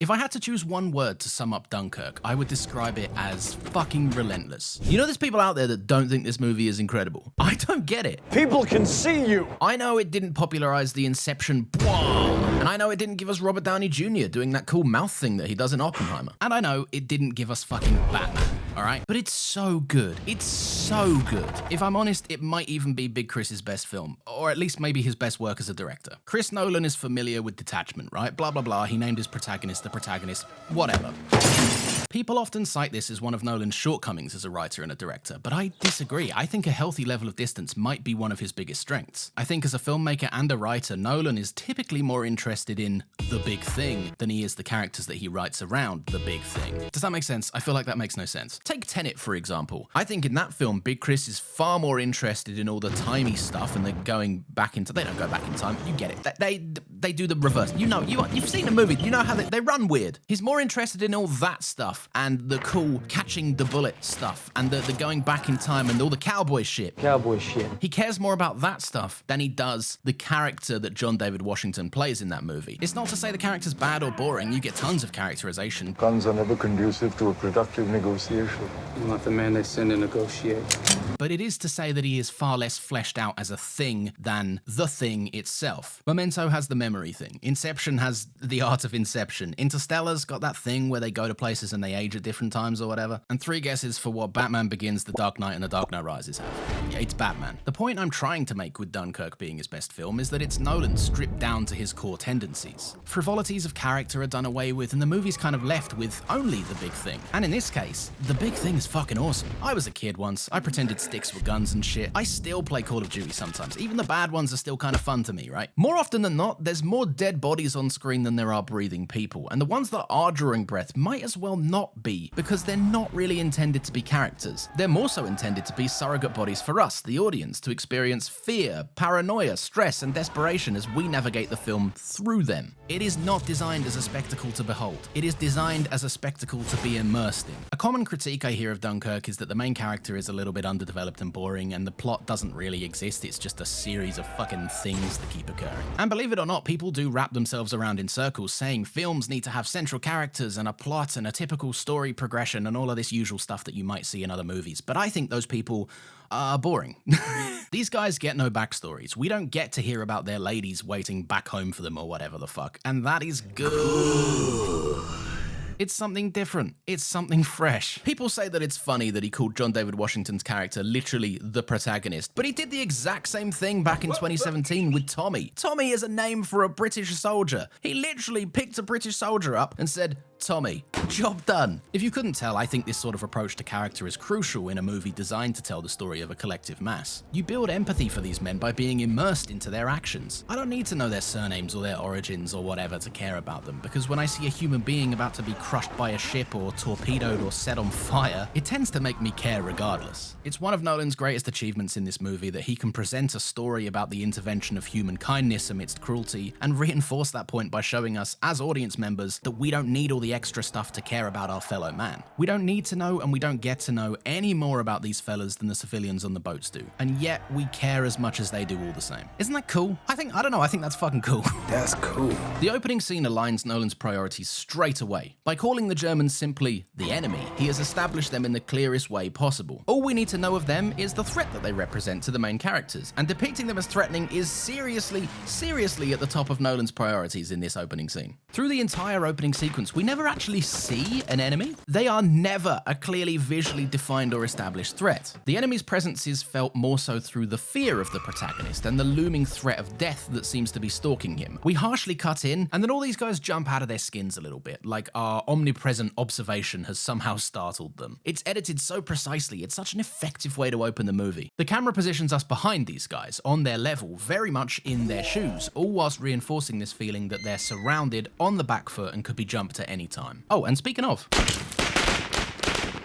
If I had to choose one word to sum up Dunkirk, I would describe it as fucking relentless. You know there's people out there that don't think this movie is incredible. I don't get it. People can see you. I know it didn't popularize the Inception blah, and I know it didn't give us Robert Downey Jr. doing that cool mouth thing that he does in Oppenheimer. And I know it didn't give us fucking Batman. Alright? But it's so good. It's so good. If I'm honest, it might even be Big Chris's best film, or at least maybe his best work as a director. Chris Nolan is familiar with detachment, right? Blah, blah, blah. He named his protagonist the protagonist. Whatever. People often cite this as one of Nolan's shortcomings as a writer and a director, but I disagree. I think a healthy level of distance might be one of his biggest strengths. I think as a filmmaker and a writer, Nolan is typically more interested in the big thing than he is the characters that he writes around the big thing. Does that make sense? I feel like that makes no sense. Take Tenet, for example. I think in that film, Big Chris is far more interested in all the timey stuff and the going back into... They don't go back in time. You get it. They do the reverse. You know, you've seen the movie. You know how they run weird. He's more interested in all that stuff and the cool catching the bullet stuff and the going back in time and all the cowboy shit. Cowboy shit. He cares more about that stuff than he does the character that John David Washington plays in that movie. It's not to say the character's bad or boring. You get tons of characterization. Guns are never conducive to a productive negotiation. You want the man they send to negotiate. But it is to say that he is far less fleshed out as a thing than the thing itself. Memento has the memory thing. Inception has the art of inception. Interstellar's got that thing where they go to places and they age at different times or whatever. And 3 guesses for what Batman Begins, The Dark Knight, and The Dark Knight Rises have. Yeah, it's Batman. The point I'm trying to make with Dunkirk being his best film is that it's Nolan stripped down to his core tendencies. Frivolities of character are done away with and the movie's kind of left with only the big thing. And in this case, the big thing is fucking awesome. I was a kid once. I pretended sticks were guns and shit. I still play Call of Duty sometimes. Even the bad ones are still kind of fun to me, right? More often than not, there's more dead bodies on screen than there are breathing people. And the ones that are drawing breath might as well not be, because they're not really intended to be characters. They're more so intended to be surrogate bodies for us, the audience, to experience fear, paranoia, stress, and desperation as we navigate the film through them. It is not designed as a spectacle to behold. It is designed as a spectacle to be immersed in. A common critique I hear of Dunkirk is that the main character is a little bit underdeveloped and boring, and the plot doesn't really exist. It's just a series of fucking things that keep occurring. And believe it or not, people do wrap themselves around in circles saying films need to have central characters and a plot and a typical story progression and all of this usual stuff that you might see in other movies. But I think those people are boring. These guys get no backstories. We don't get to hear about their ladies waiting back home for them or whatever the fuck. And that is good. It's something different. It's something fresh. People say that it's funny that he called John David Washington's character literally the protagonist, but he did the exact same thing back in 2017 with Tommy. Tommy is a name for a British soldier. He literally picked a British soldier up and said, Tommy, job done. If you couldn't tell, I think this sort of approach to character is crucial in a movie designed to tell the story of a collective mass. You build empathy for these men by being immersed into their actions. I don't need to know their surnames or their origins or whatever to care about them, because when I see a human being about to be crushed by a ship or torpedoed or set on fire, it tends to make me care regardless. It's one of Nolan's greatest achievements in this movie that he can present a story about the intervention of human kindness amidst cruelty and reinforce that point by showing us as audience members that we don't need all the extra stuff to care about our fellow man. We don't need to know and we don't get to know any more about these fellas than the civilians on the boats do. And yet we care as much as they do all the same. Isn't that cool? I think that's fucking cool. That's cool. The opening scene aligns Nolan's priorities straight away. By calling the Germans simply the enemy, he has established them in the clearest way possible. All we need to know of them is the threat that they represent to the main characters, and depicting them as threatening is seriously at the top of Nolan's priorities in this opening scene. Through the entire opening sequence, we never actually see an enemy. They are never a clearly visually defined or established threat. The enemy's presence is felt more so through the fear of the protagonist and the looming threat of death that seems to be stalking him. We harshly cut in, and then all these guys jump out of their skins a little bit, like our omnipresent observation has somehow startled them. It's edited so precisely, it's such an effective way to open the movie. The camera positions us behind these guys, on their level, very much in their shoes, all whilst reinforcing this feeling that they're surrounded, on the back foot, and could be jumped at any time. Oh, and speaking of,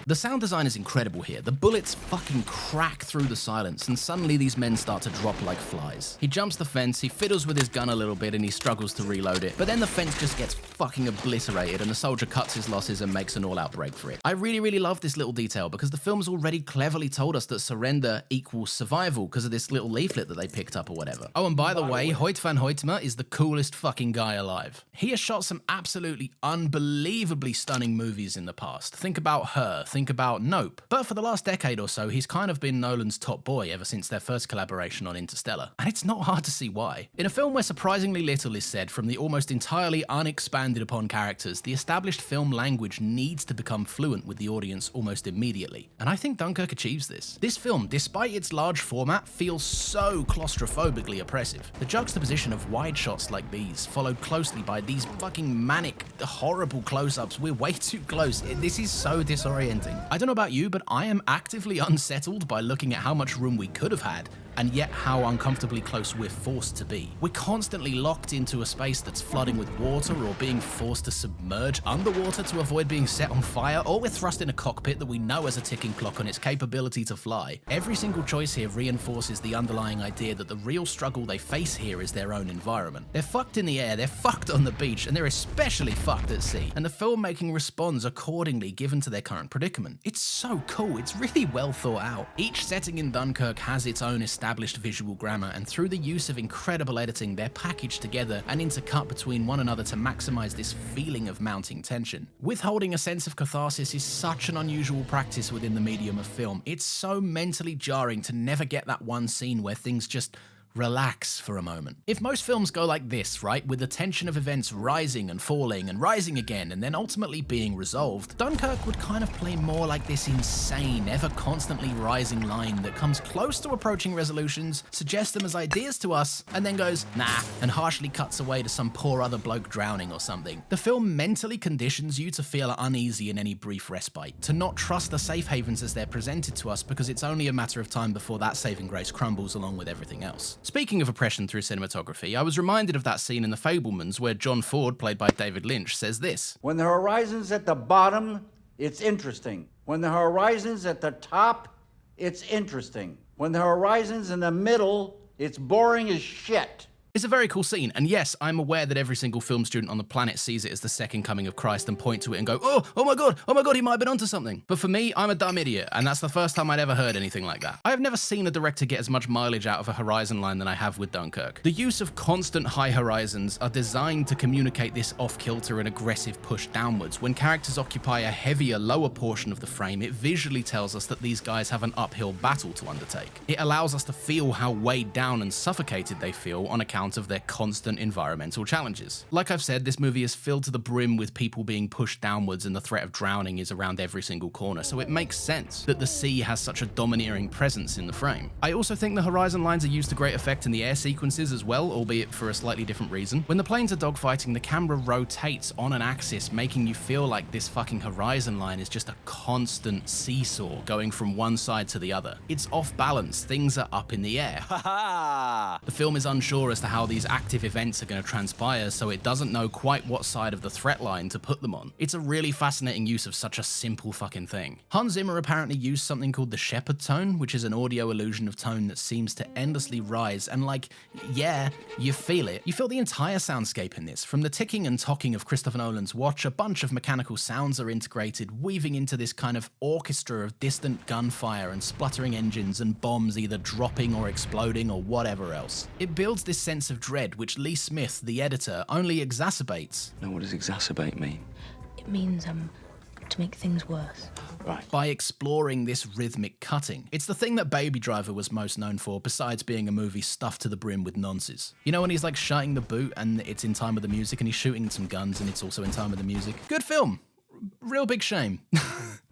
The sound design is incredible here. The bullets fucking crack through the silence, and suddenly these men start to drop like flies. He jumps the fence, he fiddles with his gun a little bit, and he struggles to reload it. But then the fence just gets fucking obliterated, and the soldier cuts his losses and makes an all-out break for it. I really love this little detail because the film's already cleverly told us that surrender equals survival because of this little leaflet that they picked up or whatever. Oh, and by the way, Hoyt van Hoytema is the coolest fucking guy alive. He has shot some absolutely unbelievably stunning movies in the past. Think about Her, think about Nope. But for the last decade or so, he's kind of been Nolan's top boy ever since their first collaboration on Interstellar. And it's not hard to see why. In a film where surprisingly little is said from the almost entirely unexpanded upon characters, the established film language needs to become fluent with the audience almost immediately. And I think Dunkirk achieves this. This film, despite its large format, feels so claustrophobically oppressive. The juxtaposition of wide shots like these, followed closely by these fucking manic, horrible close-ups, we're way too close. This is so disorienting. I don't know about you, but I am actively unsettled by looking at how much room we could have had, and yet how uncomfortably close we're forced to be. We're constantly locked into a space that's flooding with water, or being forced to submerge underwater to avoid being set on fire, or we're thrust in a cockpit that we know has a ticking clock on its capability to fly. Every single choice here reinforces the underlying idea that the real struggle they face here is their own environment. They're fucked in the air, they're fucked on the beach, and they're especially fucked at sea. And the filmmaking responds accordingly given to their current predicament. It's so cool, it's really well thought out. Each setting in Dunkirk has its own established visual grammar, and through the use of incredible editing, they're packaged together and intercut between one another to maximize this feeling of mounting tension. Withholding a sense of catharsis is such an unusual practice within the medium of film. It's so mentally jarring to never get that one scene where things just relax for a moment. If most films go like this, right, with the tension of events rising and falling and rising again and then ultimately being resolved, Dunkirk would kind of play more like this insane, ever constantly rising line that comes close to approaching resolutions, suggests them as ideas to us, and then goes, nah, and harshly cuts away to some poor other bloke drowning or something. The film mentally conditions you to feel uneasy in any brief respite, to not trust the safe havens as they're presented to us because it's only a matter of time before that saving grace crumbles along with everything else. Speaking of oppression through cinematography, I was reminded of that scene in The Fabelmans where John Ford, played by David Lynch, says this. When the horizon's at the bottom, it's interesting. When the horizon's at the top, it's interesting. When the horizon's in the middle, it's boring as shit. It's a very cool scene, and yes, I'm aware that every single film student on the planet sees it as the second coming of Christ and point to it and go, oh my god, he might have been onto something. But for me, I'm a dumb idiot, and that's the first time I'd ever heard anything like that. I have never seen a director get as much mileage out of a horizon line than I have with Dunkirk. The use of constant high horizons are designed to communicate this off-kilter and aggressive push downwards. When characters occupy a heavier, lower portion of the frame, it visually tells us that these guys have an uphill battle to undertake. It allows us to feel how weighed down and suffocated they feel on account of their constant environmental challenges. Like I've said, this movie is filled to the brim with people being pushed downwards and the threat of drowning is around every single corner, so it makes sense that the sea has such a domineering presence in the frame. I also think the horizon lines are used to great effect in the air sequences as well, albeit for a slightly different reason. When the planes are dogfighting, the camera rotates on an axis, making you feel like this fucking horizon line is just a constant seesaw going from one side to the other. It's off balance, things are up in the air. The film is unsure as to how these active events are going to transpire, so it doesn't know quite what side of the threat line to put them on. It's a really fascinating use of such a simple fucking thing. Hans Zimmer apparently used something called the shepherd tone, which is an audio illusion of tone that seems to endlessly rise, and like, yeah, you feel it. You feel the entire soundscape in this. From the ticking and tocking of Christopher Nolan's watch, a bunch of mechanical sounds are integrated, weaving into this kind of orchestra of distant gunfire and spluttering engines and bombs either dropping or exploding or whatever else. It builds this sense of dread, which Lee Smith, the editor, only exacerbates. Now, what does exacerbate mean? It means, to make things worse. Right. By exploring this rhythmic cutting. It's the thing that Baby Driver was most known for, besides being a movie stuffed to the brim with nonsense. You know when he's like shutting the boot and it's in time with the music, and he's shooting some guns and it's also in time with the music? Good film. Real big shame.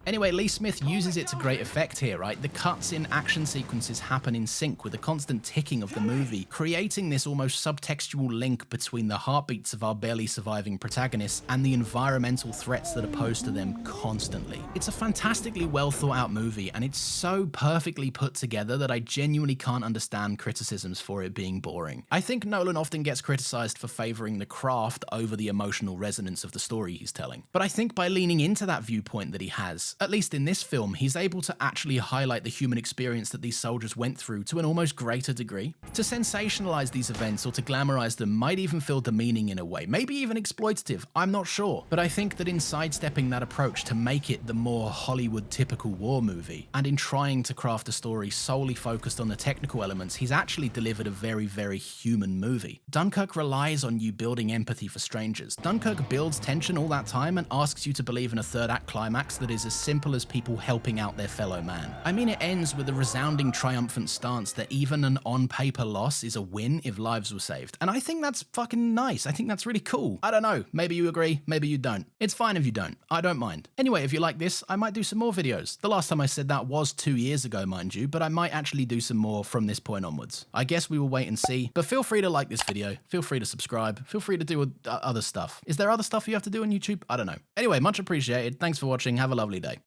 Anyway, Lee Smith uses it to great effect here, right? The cuts in action sequences happen in sync with the constant ticking of the movie, creating this almost subtextual link between the heartbeats of our barely surviving protagonists and the environmental threats that are posed to them constantly. It's a fantastically well thought out movie, and it's so perfectly put together that I genuinely can't understand criticisms for it being boring. I think Nolan often gets criticized for favoring the craft over the emotional resonance of the story he's telling. But I think by leaning into that viewpoint that he has, this. At least in this film, he's able to actually highlight the human experience that these soldiers went through to an almost greater degree. To sensationalize these events or to glamorize them might even feel demeaning in a way, maybe even exploitative, I'm not sure. But I think that in sidestepping that approach to make it the more Hollywood typical war movie, and in trying to craft a story solely focused on the technical elements, he's actually delivered a very, very human movie. Dunkirk relies on you building empathy for strangers. Dunkirk builds tension all that time and asks you to believe in a third act climax that is as simple as people helping out their fellow man. I mean, it ends with a resounding triumphant stance that even an on-paper loss is a win if lives were saved. And I think that's fucking nice. I think that's really cool. I don't know. Maybe you agree, maybe you don't. It's fine if you don't. I don't mind. Anyway, if you like this, I might do some more videos. The last time I said that was 2 years ago, mind you, but I might actually do some more from this point onwards. I guess we will wait and see, but feel free to like this video, feel free to subscribe, feel free to do other stuff. Is there other stuff you have to do on YouTube? I don't know. Anyway, much appreciated. Thanks for watching. Have a lovely day.